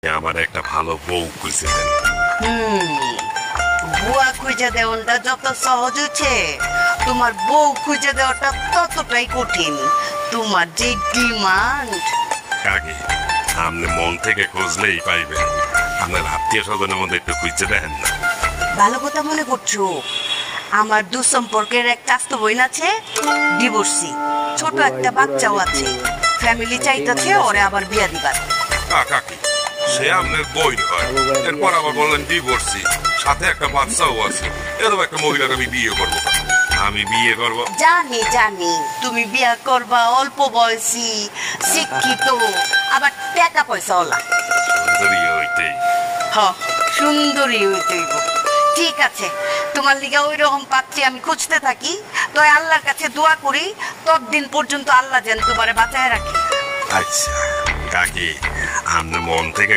আমার একটা ভালো বউ খুঁজে দেন। বুয়া খুঁজে দেওয়াটা যত সহজ হচ্ছে, তোমার বউ খুঁজে দেওয়াটা ততটাই কঠিন। তোমার যে ডিমান্ড। কাকি, আপনি মন থেকে খুঁজলেই পাইবেন। আপনার আত্মীয় স্বজনের মধ্যে একটু খুঁজে দেন না। ভালো কথা মনে করছো। আমার দুঃসম্পর্কের এক চাস্তো বোন আছে, ডিভোর্সি, ছোট একটা বাচ্চাও আছে। ফ্যামিলি চাইতেছে ওরে আবার বিয়া দিবার। কাকি, সে আপনার বই হয়, এরপর আবার বললেন ডিভোর্সি, সাথে একটা বাচ্চাও আছে। এরকম একটা মহিলাকে আমি বিয়ে করবো। আমি বিয়ে করবো? জানি জানি তুমি বিয়া করবা, অল্প বয়সী, শিক্ষিত, আবার টাকা পয়সা ওলা। সুন্দরী হইতেই। হ, সুন্দরী হইতেই। ঠিক আছে, তোমার লিগে ওই রকম পাত্রী আমি খুঁজতে থাকি। তো আল্লাহর কাছে দোয়া করি ততদিন পর্যন্ত আল্লাহ যেন তোমারে বাঁচায় রাখে। আচ্ছা কাকি, আপনি মন থেকে